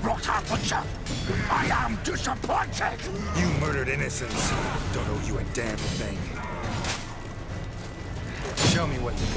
Rotar Butcher. I am disappointed. You murdered innocents. Don't owe you a damn thing. Show me what you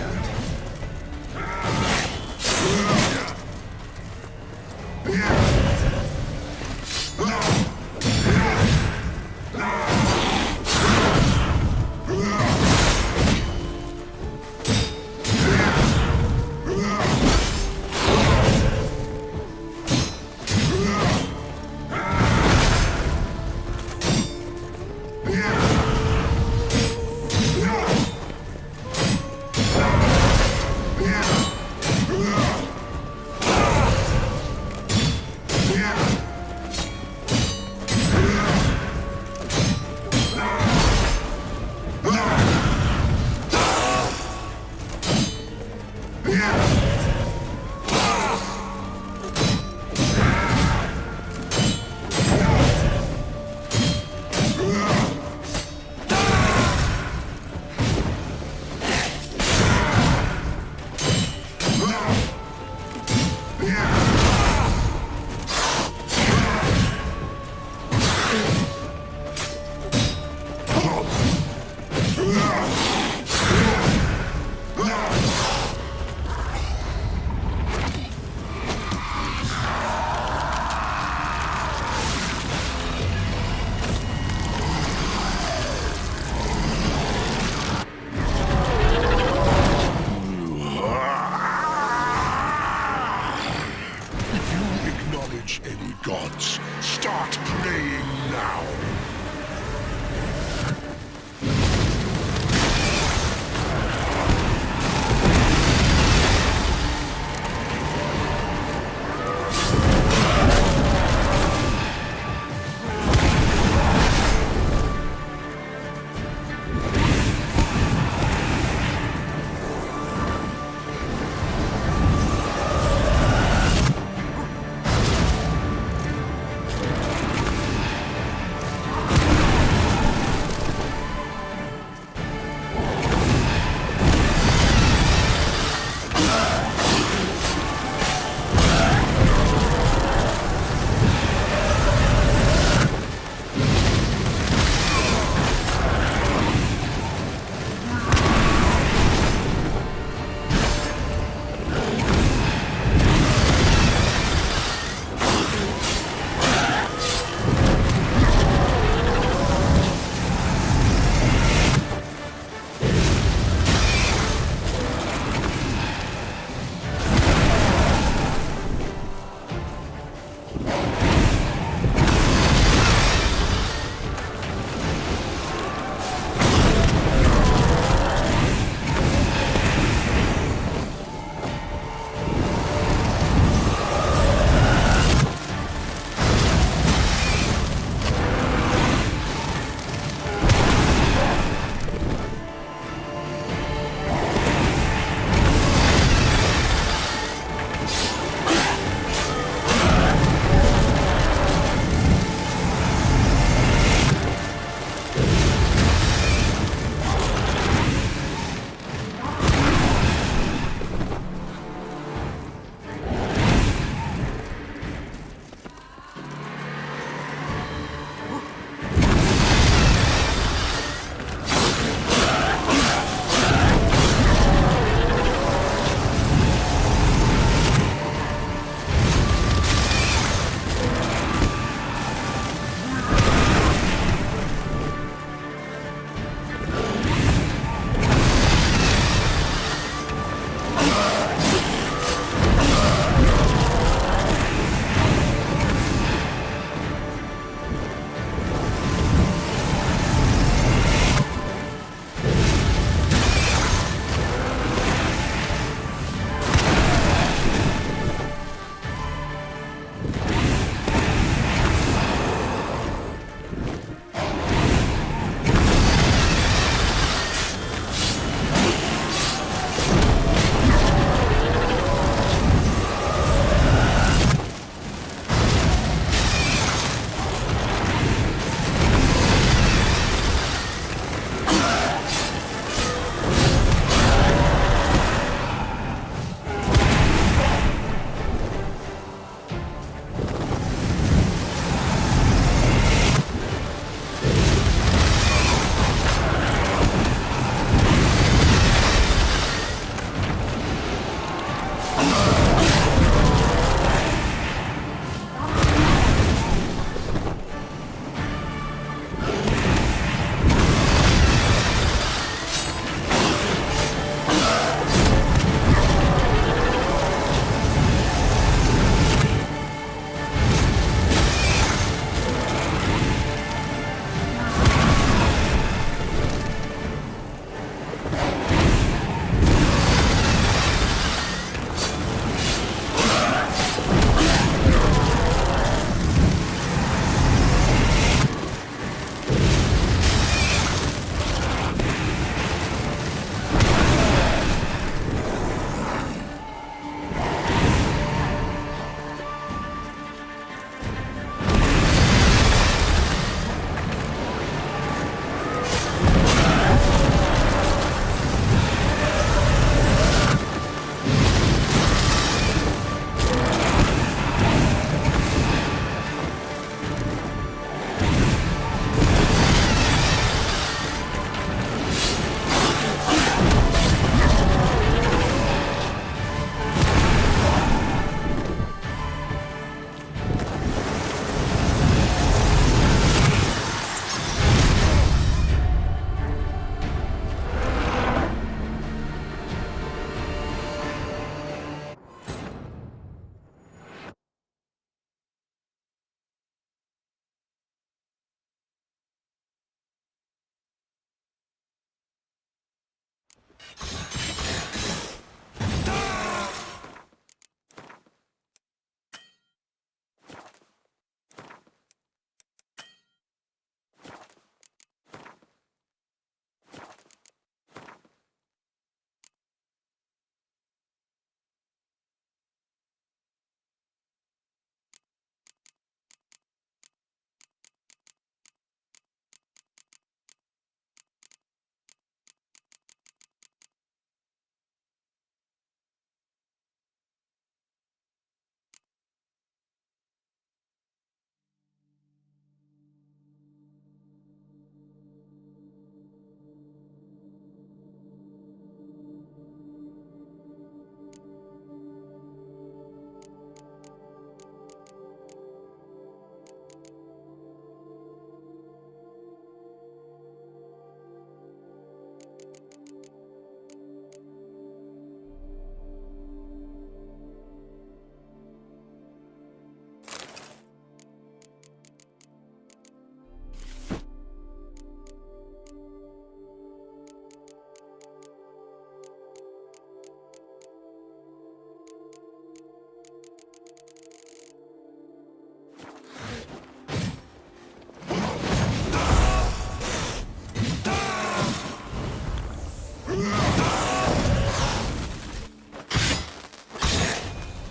Any gods, start praying now.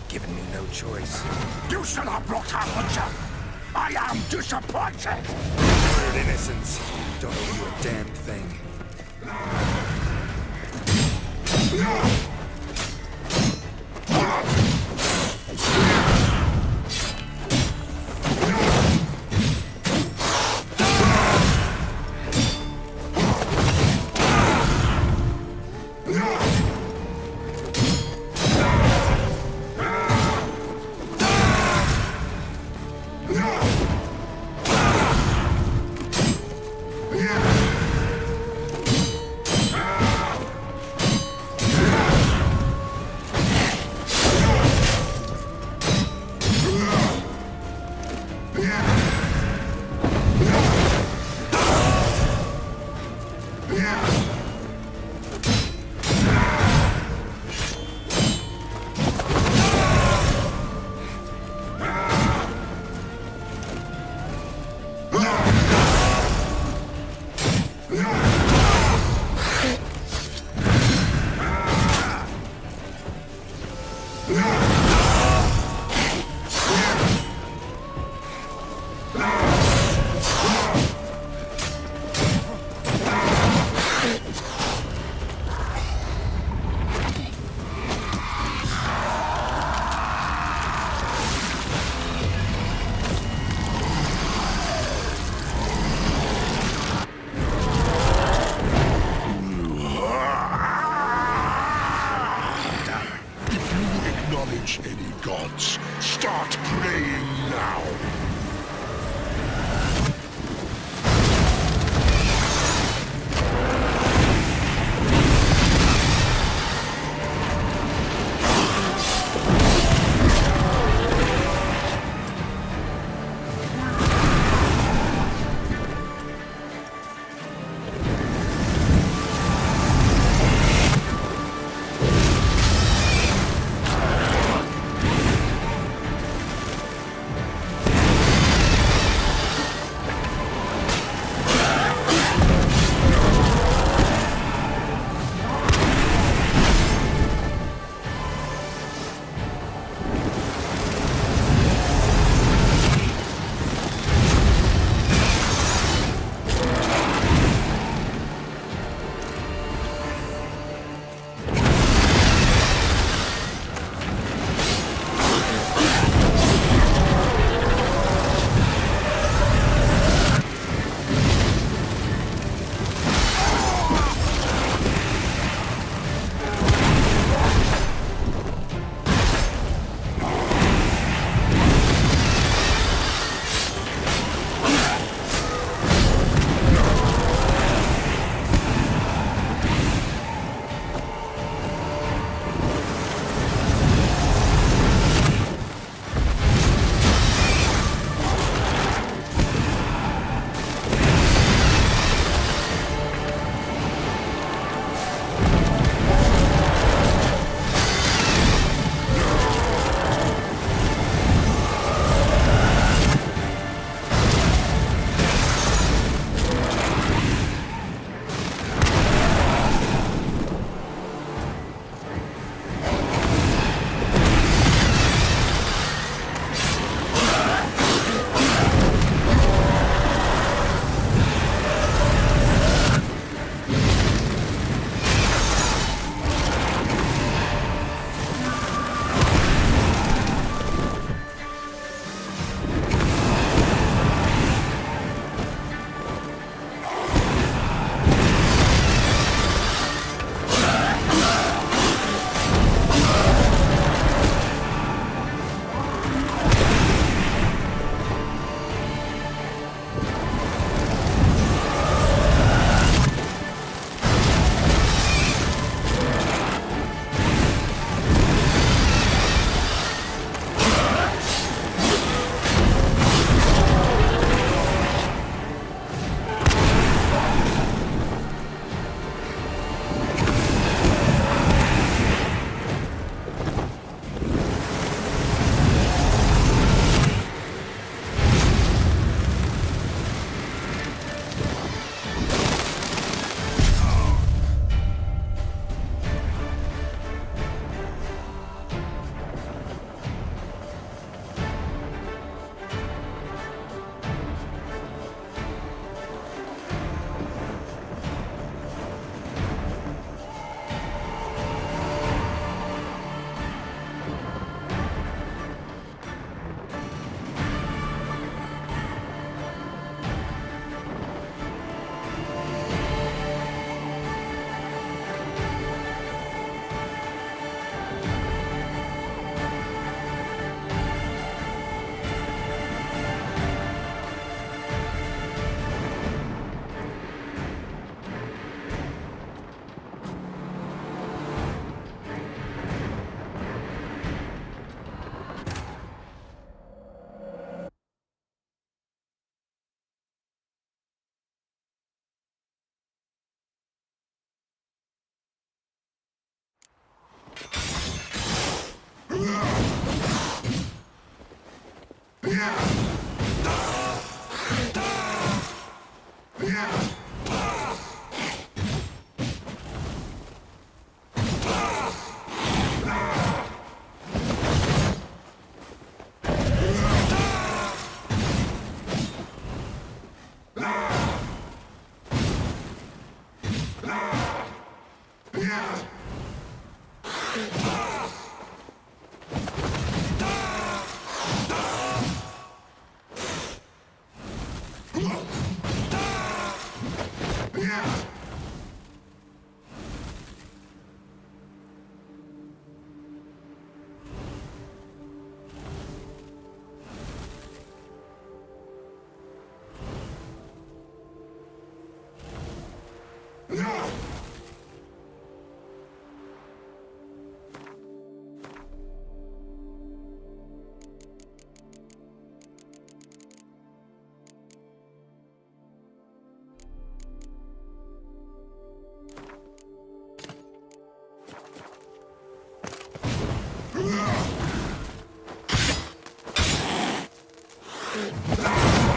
Giving me no choice. You should have brought her, Butcher. I am disappointed. Murdered innocents. Don't owe you a damn thing.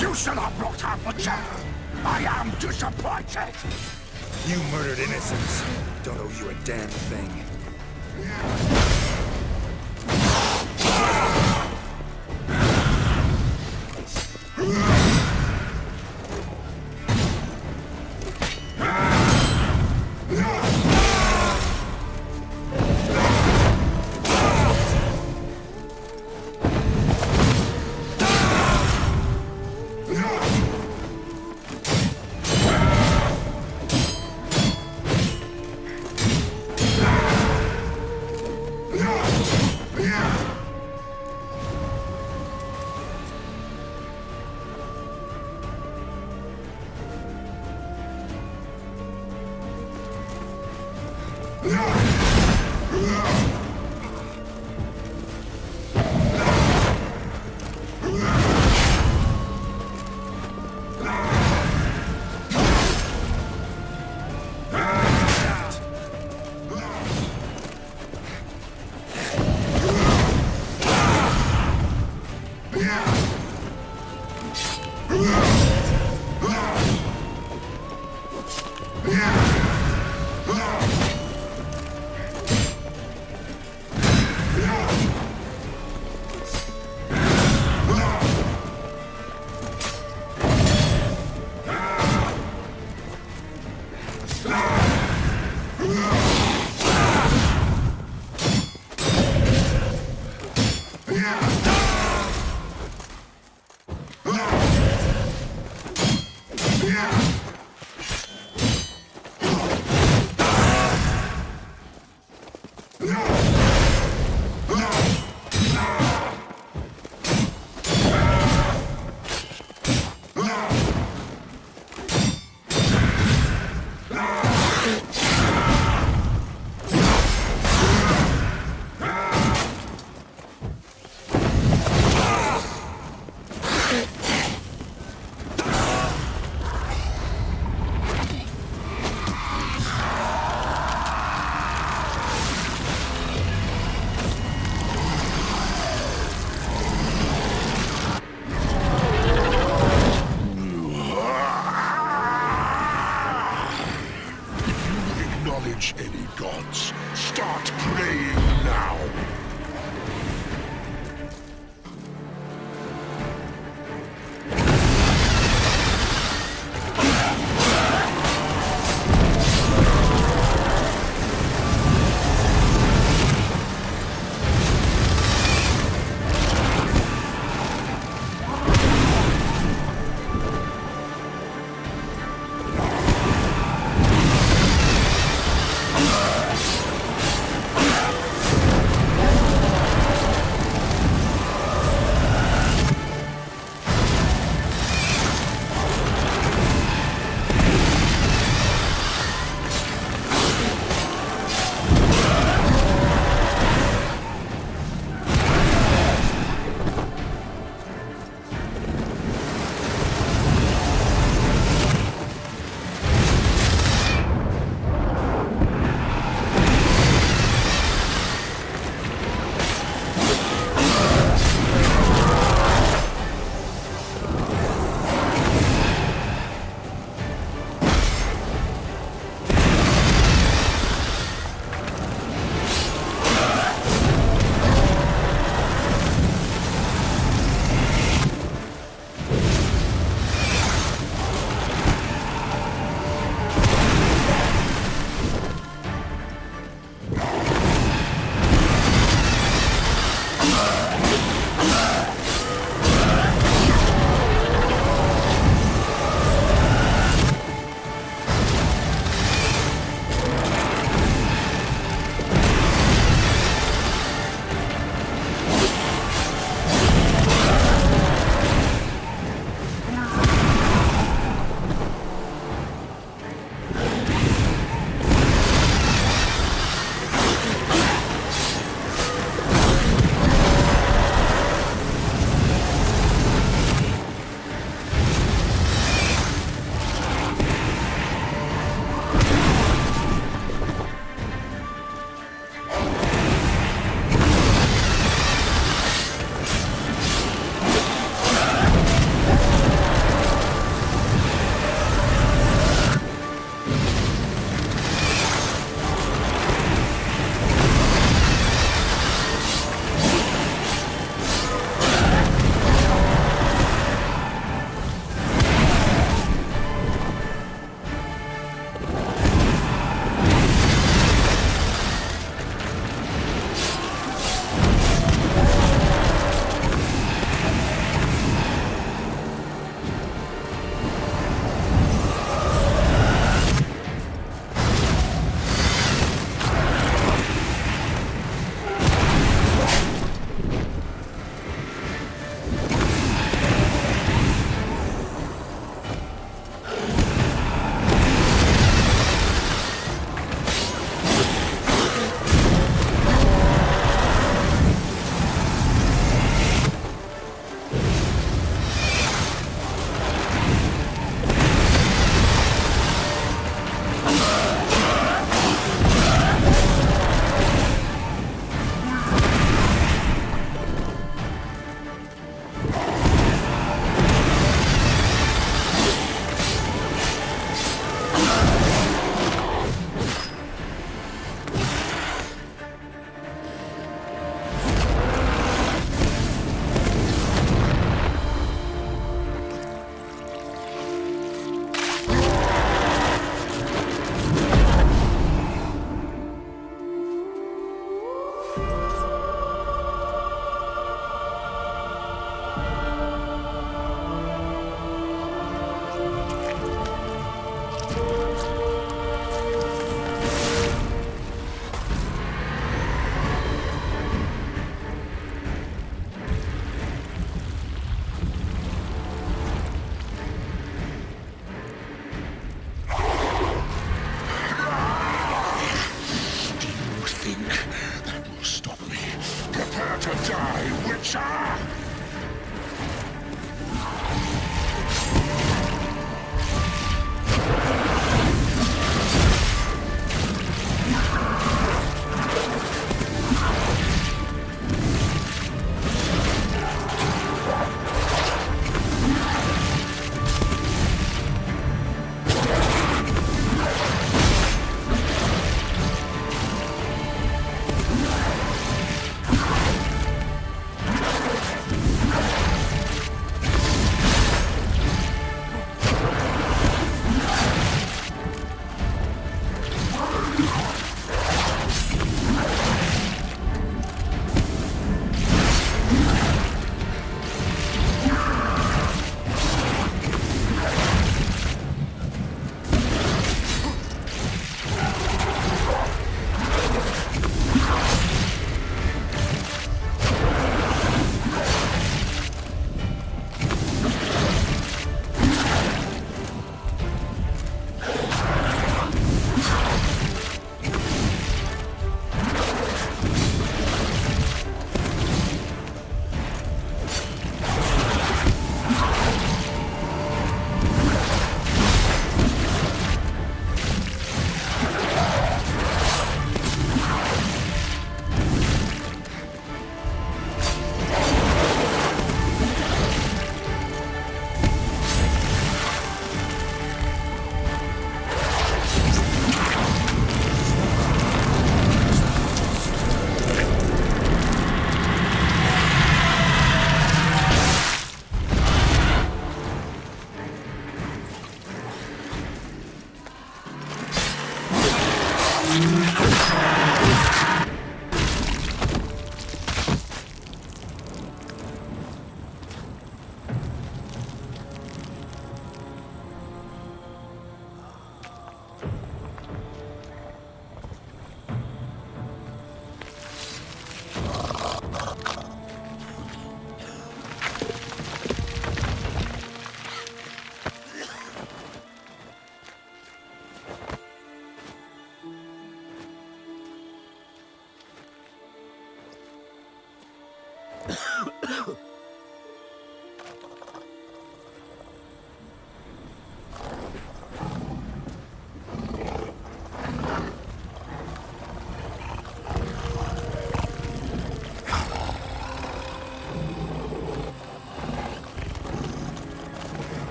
You should have brought up a chat. I am disappointed. You murdered innocents. Don't owe you a damn thing.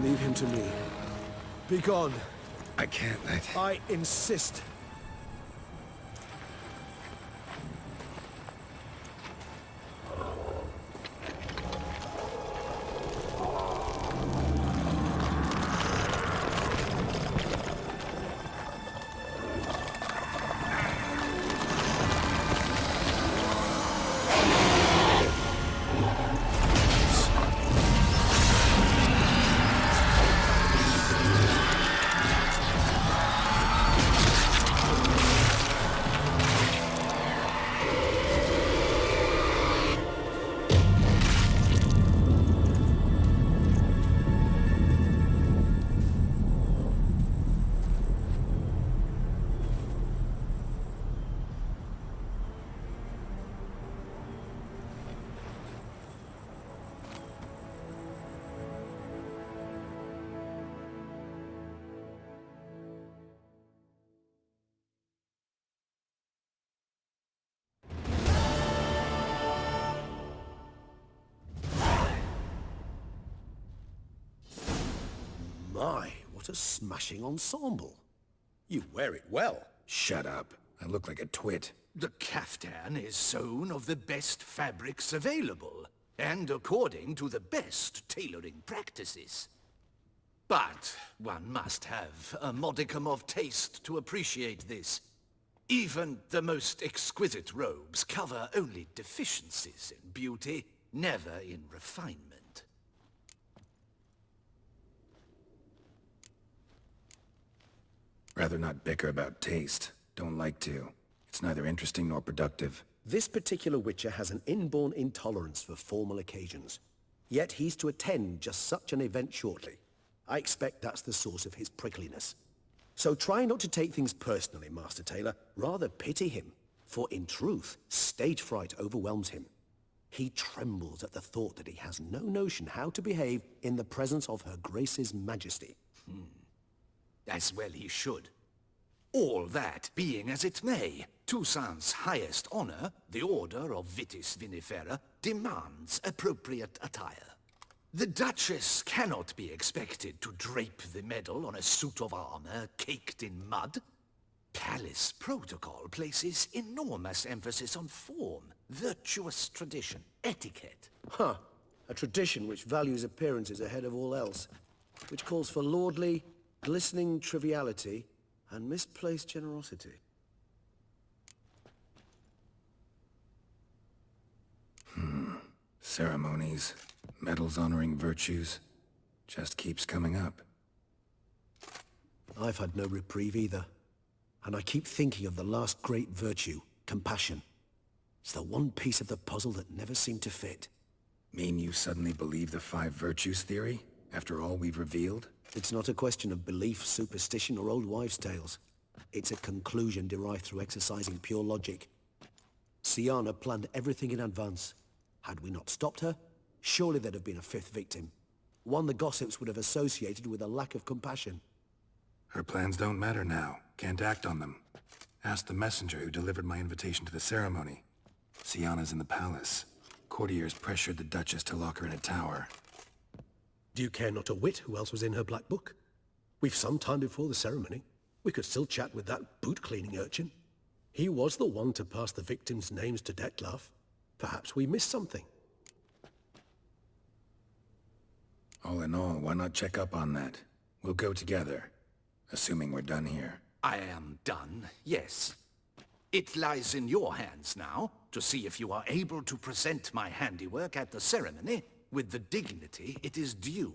Leave him to me. Be gone. I can't let... I insist. My, what a smashing ensemble. You wear it well. Shut up. I look like a twit. The caftan is sewn of the best fabrics available, and according to the best tailoring practices. But one must have a modicum of taste to appreciate this. Even the most exquisite robes cover only deficiencies in beauty, never in refinement. Rather not bicker about taste. Don't like to. It's neither interesting nor productive. This particular Witcher has an inborn intolerance for formal occasions. Yet he's to attend just such an event shortly. I expect that's the source of his prickliness. So try not to take things personally, Master Taylor. Rather pity him. For in truth, stage fright overwhelms him. He trembles at the thought that he has no notion how to behave in the presence of Her Grace's Majesty. As well he should. All that being as it may, Toussaint's highest honor, the Order of Vitis Vinifera, demands appropriate attire. The Duchess cannot be expected to drape the medal on a suit of armor caked in mud. Palace protocol places enormous emphasis on form, virtuous tradition, etiquette. Huh. A tradition which values appearances ahead of all else. Which calls for lordly, glistening triviality and misplaced generosity. Ceremonies, medals honoring virtues, just keeps coming up. I've had no reprieve either. And I keep thinking of the last great virtue, compassion. It's the one piece of the puzzle that never seemed to fit. Mean you suddenly believe the 5 virtues theory, after all we've revealed? It's not a question of belief, superstition, or old wives' tales. It's a conclusion derived through exercising pure logic. Syanna planned everything in advance. Had we not stopped her, surely there'd have been a 5th victim. One the gossips would have associated with a lack of compassion. Her plans don't matter now. Can't act on them. Ask the messenger who delivered my invitation to the ceremony. Syanna's in the palace. Courtiers pressured the Duchess to lock her in a tower. Do you care not a whit who else was in her black book? We've some time before the ceremony. We could still chat with that boot-cleaning urchin. He was the one to pass the victims' names to Dettlaff. Perhaps we missed something. All in all, why not check up on that? We'll go together, assuming we're done here. I am done, yes. It lies in your hands now to see if you are able to present my handiwork at the ceremony with the dignity it is due.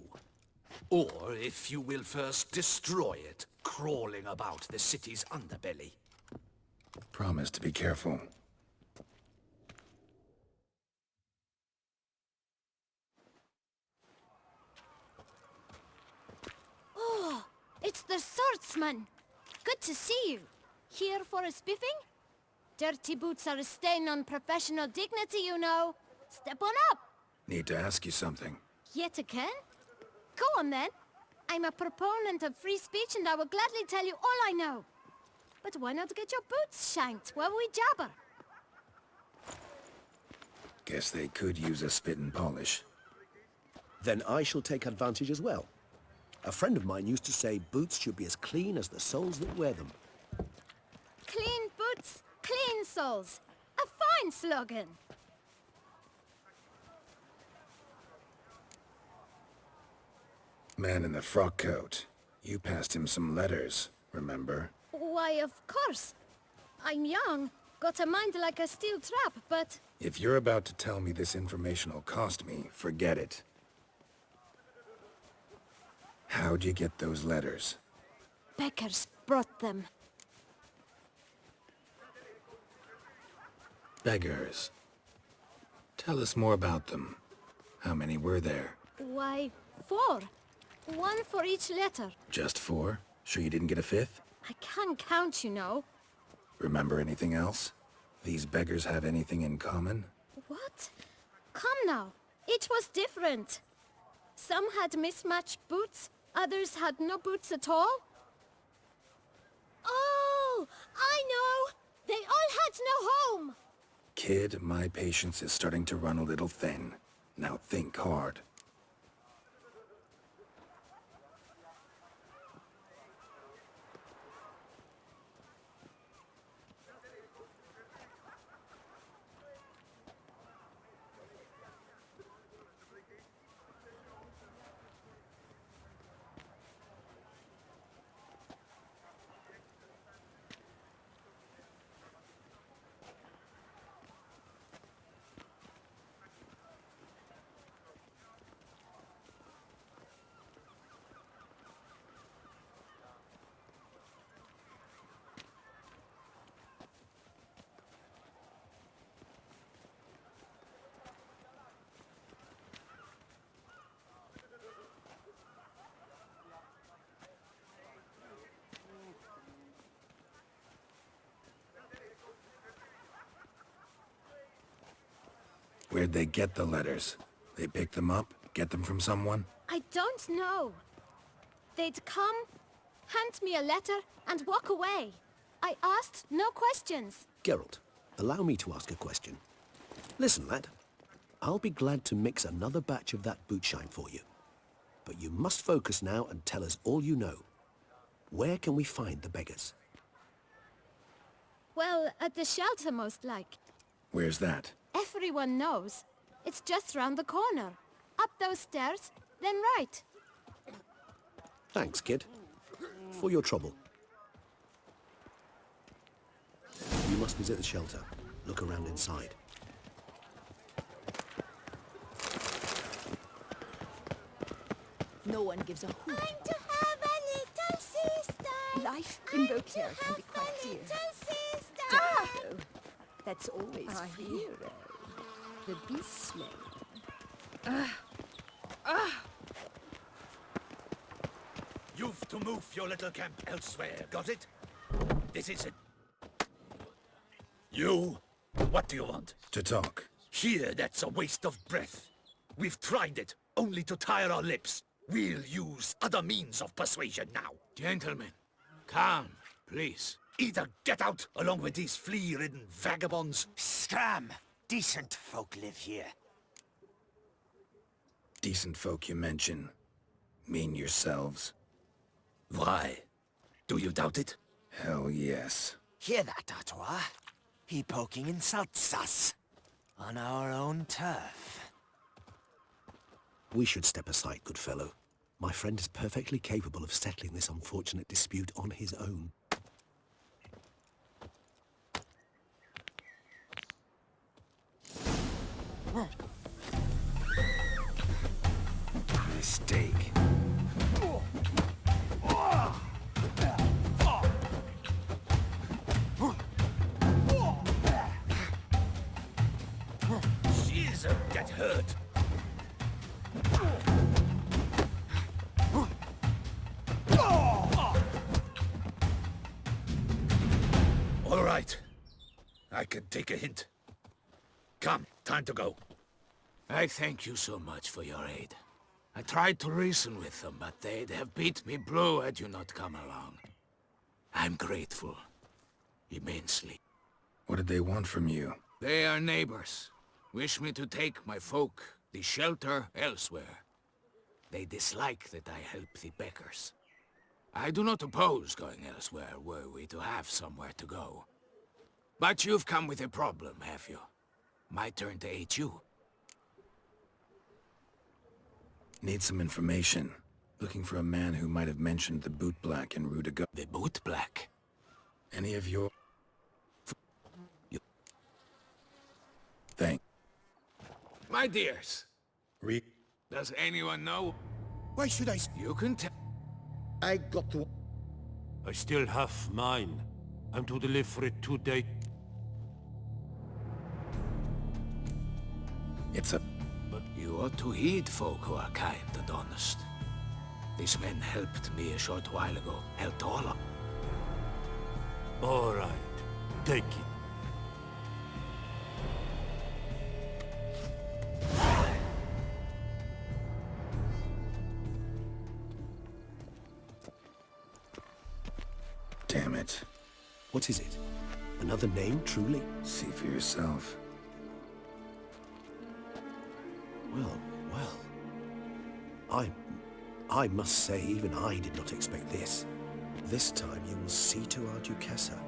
Or if you will first destroy it, crawling about the city's underbelly. Promise to be careful. Oh, it's the swordsman. Good to see you. Here for a spiffing? Dirty boots are a stain on professional dignity, you know. Step on up. Need to ask you something. Yet again? Go on then. I'm a proponent of free speech and I will gladly tell you all I know. But why not get your boots shanked while we jabber? Guess they could use a spit and polish. Then I shall take advantage as well. A friend of mine used to say boots should be as clean as the soles that wear them. Clean boots, clean soles. A fine slogan. Man in the frock coat. You passed him some letters, remember? Why, of course. I'm young, got a mind like a steel trap, but... If you're about to tell me this information will cost me, forget it. How'd you get those letters? Beggars brought them. Beggars. Tell us more about them. How many were there? Why, 4. 1 for each letter. Just 4? Sure you didn't get a 5th? I can't count, you know. Remember anything else? These beggars have anything in common? What? Come now. Each was different. Some had mismatched boots, others had no boots at all. Oh, I know! They all had no home! Kid, my patience is starting to run a little thin. Now think hard. Where'd they get the letters? They pick them up? Get them from someone? I don't know. They'd come, hand me a letter, and walk away. I asked no questions. Geralt, allow me to ask a question. Listen, lad. I'll be glad to mix another batch of that bootshine for you. But you must focus now and tell us all you know. Where can we find the beggars? Well, at the shelter most like. Where's that? Everyone knows. It's just round the corner. Up those stairs, then right. Thanks, kid. For your trouble. You must visit the shelter. Look around inside. No one gives a hoot. I'm to have a little sister. Life in Beauclair can be quite dear. sister. Daffo, that's always Hero. The beast slayer. You've to move your little camp elsewhere, got it? This is it. You? What do you want? To talk. Here, that's a waste of breath. We've tried it, only to tire our lips. We'll use other means of persuasion now. Gentlemen, calm, please. Either get out along with these flea-ridden vagabonds. Scram! Decent folk live here. Decent folk you mention. Mean yourselves. Why? Do you doubt it? Hell yes. Hear that, Artois? He poking insults us. On our own turf. We should step aside, good fellow. My friend is perfectly capable of settling this unfortunate dispute on his own. Mistake. She'll get hurt. All right. I can take a hint. Come, time to go. I thank you so much for your aid. I tried to reason with them, but they'd have beat me blue had you not come along. I'm grateful. Immensely. What did they want from you? They are neighbors. Wish me to take my folk, the shelter, elsewhere. They dislike that I help the Beckers. I do not oppose going elsewhere were we to have somewhere to go. But you've come with a problem, have you? My turn to aid you. Need some information. Looking for a man who might have mentioned the Boot Black in Rue de Go. The Boot Black? Any of your... Thank... My dears, Read... does anyone know? Why should I... You can tell. I got to... I still have mine. I'm to deliver it today. It's a... You ought to heed folk who are kind and honest. These men helped me a short while ago. Helped all of... All right. Take it. Damn it. What is it? Another name, truly? See for yourself. Well, well. I must say, even I did not expect this. This time you will see to our Duquesa.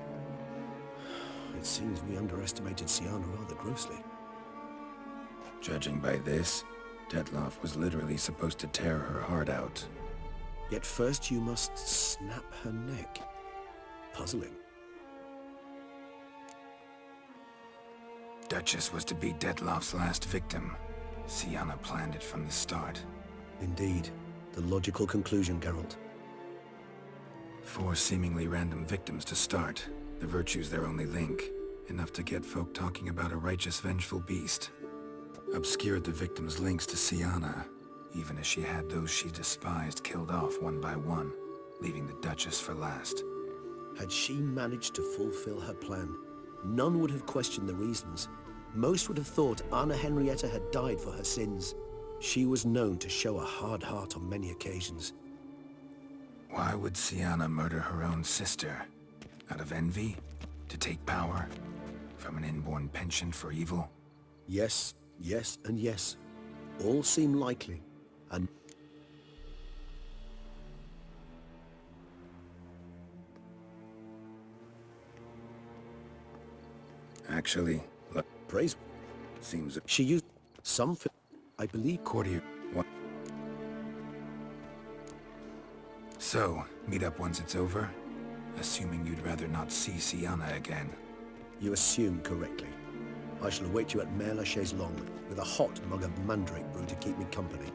It seems we underestimated Syanna rather grossly. Judging by this, Dettlaff was literally supposed to tear her heart out. Yet first you must snap her neck. Puzzling. Duchess was to be Dettlaff's last victim. Syanna planned it from the start. Indeed. The logical conclusion, Geralt. 4 seemingly random victims to start. The virtue's their only link. Enough to get folk talking about a righteous, vengeful beast. Obscured the victims' links to Syanna, even as she had those she despised killed off one by one, leaving the Duchess for last. Had she managed to fulfill her plan, none would have questioned the reasons. Most would have thought Anna Henrietta had died for her sins. She was known to show a hard heart on many occasions. Why would Syanna murder her own sister? Out of envy? To take power? From an inborn penchant for evil? Yes, yes, and yes. All seem likely, and... Actually, look, Praise. seems... She used some... I believe... Courtier... What? So, meet up once it's over? Assuming you'd rather not see Syanna again. You assume correctly. I shall await you at Mère la Chaise-Longue with a hot mug of mandrake brew to keep me company.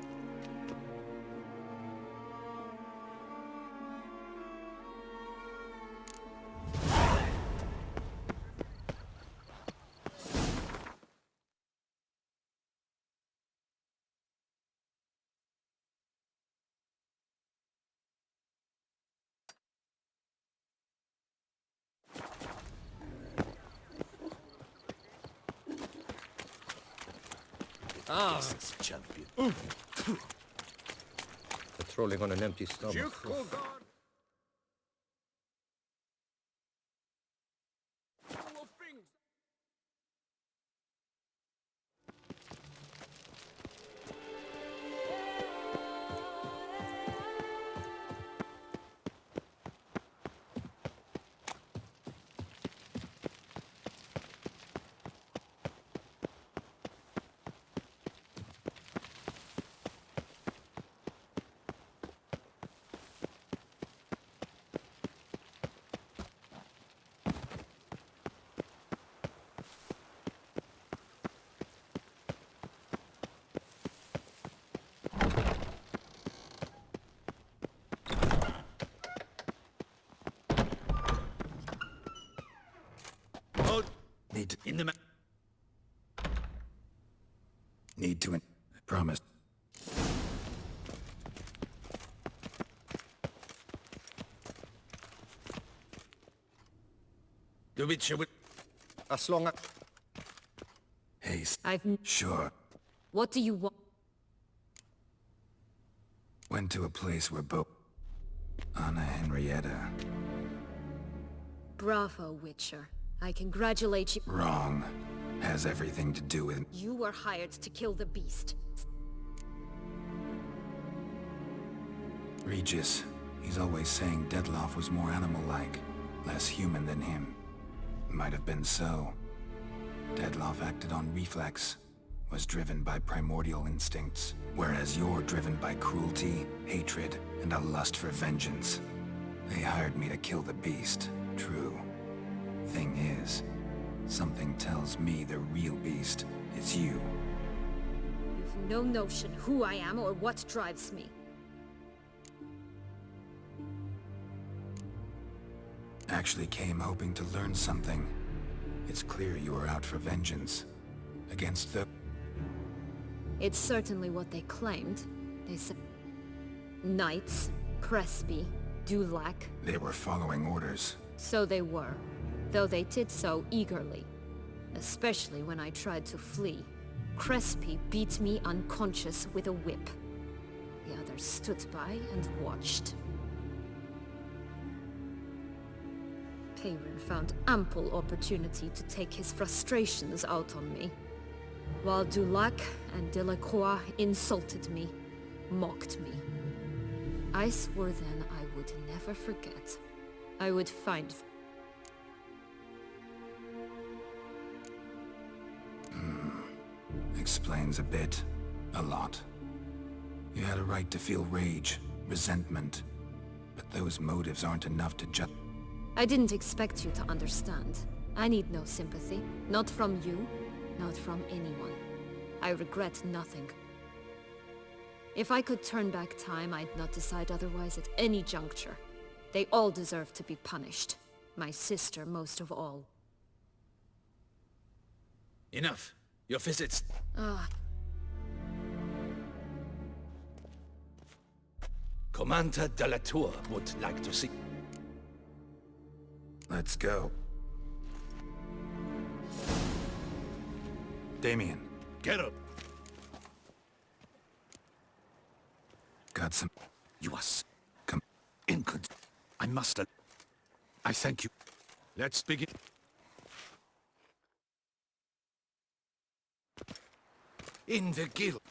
Champion. Patrolling on an empty stomach. Need to... In the Need to... Promise. Do it, shall we? As long as... Haste. I've... Sure. What do you want? Went to a place where both... Anna Henrietta. Bravo, Witcher. I congratulate you. Wrong. Has everything to do with... You were hired to kill the beast. Regis. He's always saying Dettlaff was more animal-like, less human than him. Might have been so. Dettlaff acted on reflex, was driven by primordial instincts, whereas you're driven by cruelty, hatred, and a lust for vengeance. They hired me to kill the beast, true. Thing is, something tells me the real beast is you. You've no notion who I am or what drives me. Actually came hoping to learn something. It's clear you were out for vengeance. Against the... It's certainly what they claimed. They said... Knights, Crespi, Dulac. They were following orders. So they were, though they did so eagerly. Especially when I tried to flee. Crespi beat me unconscious with a whip. The others stood by and watched. Peyron found ample opportunity to take his frustrations out on me, while Dulac and Delacroix insulted me, mocked me. I swore then I would never forget. I would find... Explains a bit. A lot. You had a right to feel rage, resentment, but those motives aren't enough to just... I didn't expect you to understand. I need no sympathy. Not from you, not from anyone. I regret nothing. If I could turn back time, I'd not decide otherwise at any juncture. They all deserve to be punished. My sister most of all. Enough. Your visits... Commander de la Tour would like to see... Let's go. Damien, Get up. got some... You are Come... I must... I thank you. Let's begin. In the guild.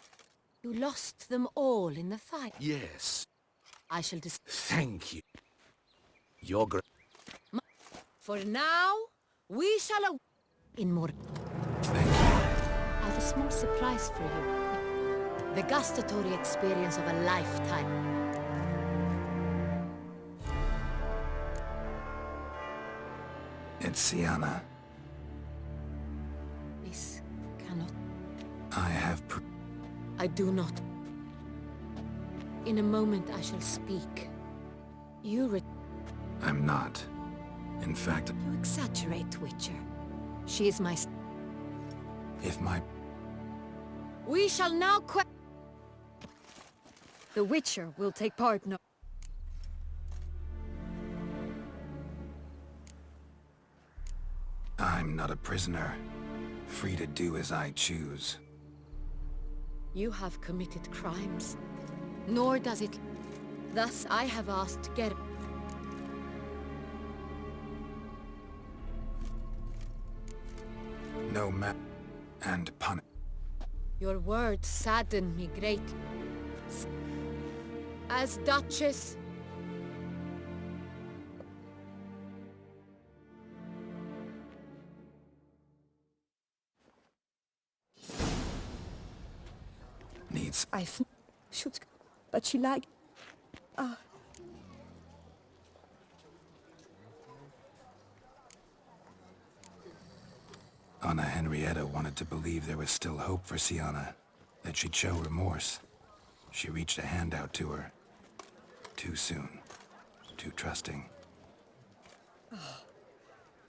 You lost them all in the fight. Yes. I shall Thank you. Your For now, we shall in more... Thank you. I have a small surprise for you. The gustatory experience of a lifetime. It's Sienna. This cannot... I have I do not. In a moment I shall speak. You I'm not. In fact, You exaggerate, Witcher. She is my... if my... We shall now The Witcher will take part no... I'm not a prisoner. Free to do as I choose. You have committed crimes. Nor does it... Thus I have asked Geralt. No and punish. Your words sadden me greatly. As Duchess... Needs... Should... But she like... Anna Henrietta wanted to believe there was still hope for Sienna, that she'd show remorse. She reached a hand out to her. Too soon. Too trusting.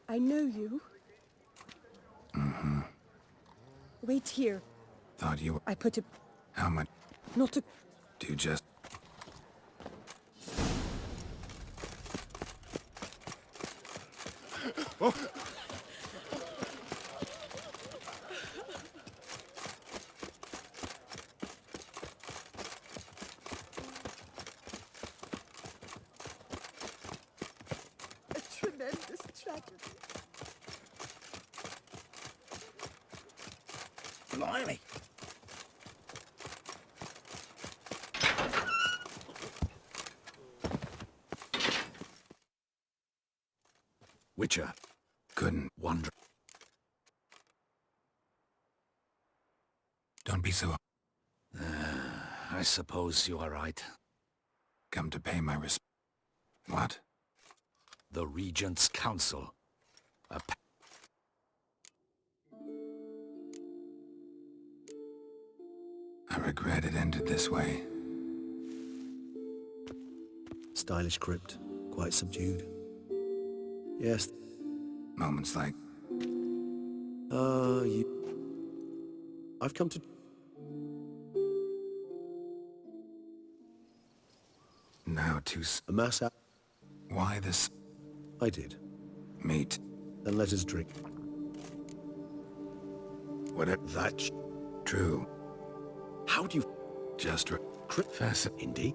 I know you. Mm-hmm. Wait here. Thought you were... I put a... How much... Not a... Do just... A tremendous tragedy. Blimey. Witcher, Couldn't. wonder. Don't be so... I suppose you are right. Come to pay my respect. What? The Regent's Council. I regret it ended this way. Stylish crypt, quite subdued. Yes. Moments like... I've come to... Now to... amass out. Why this... I did. meat? Then let us drink. Whatever... That's True. how do you... Just... Crypt? Fascinating. Indeed.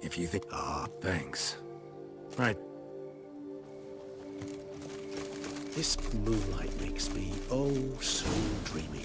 If you think... thanks. Right. This moonlight makes me, oh, so dreamy.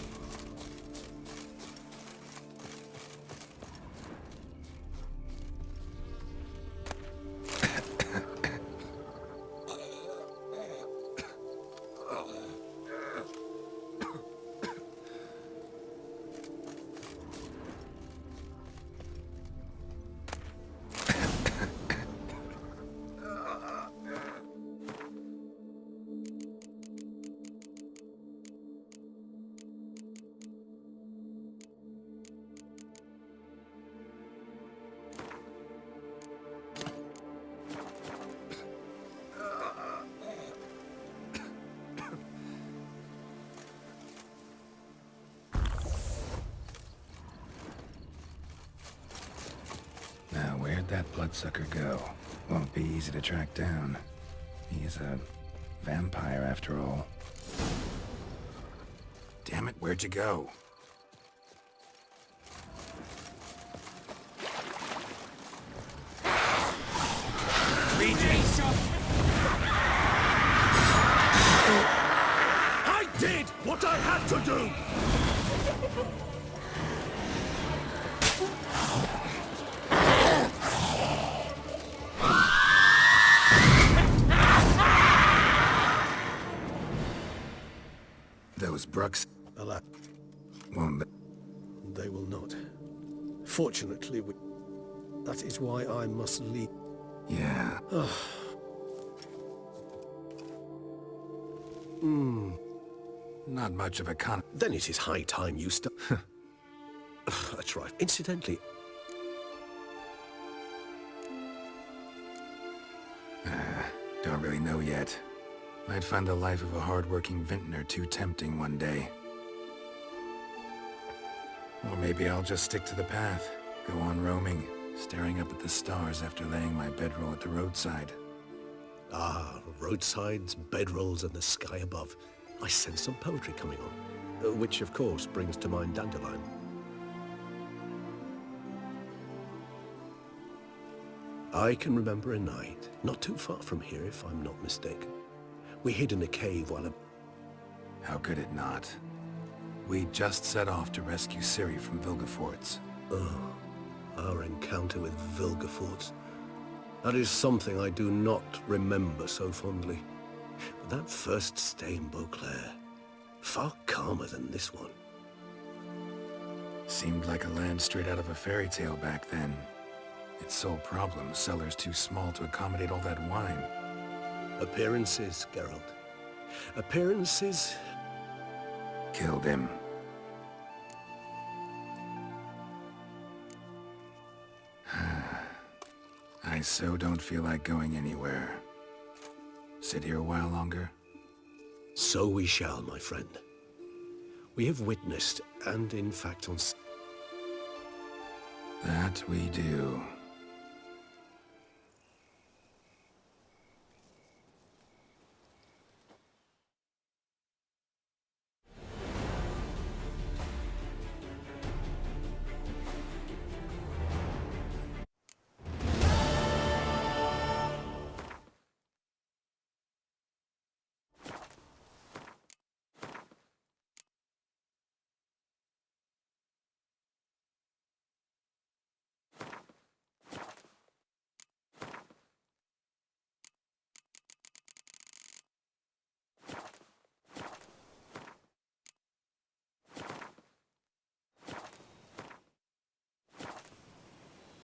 Now, where'd that bloodsucker go? Won't be easy to track down. He's a vampire, after all. Damn it, where'd you go? I did what I had to do! Those Brooks Alas, won't... they will not. Fortunately, that is why I must leave. Yeah. Not much of a con... Then it is high time you start. That's right. Incidentally, Don't really know yet. Might find the life of a hard-working vintner too tempting one day. Or maybe I'll just stick to the path, go on roaming, staring up at the stars after laying my bedroll at the roadside. roadsides, bedrolls, and the sky above. I sense some poetry coming on, which of course brings to mind Dandelion. I can remember a night, not too far from here if I'm not mistaken. We hid in a cave while How could it not? We just set off to rescue Ciri from Vilgefortz. our encounter with Vilgefortz. That is something I do not remember so fondly. But that first stay in Beauclair, far calmer than this one. Seemed like a land straight out of a fairy tale back then. Its sole problem, cellars too small to accommodate all that wine. Appearances, Geralt. Appearances. Killed him. I so don't feel like going anywhere. Sit here a while longer? So we shall, my friend. We have witnessed, and in fact on... That we do.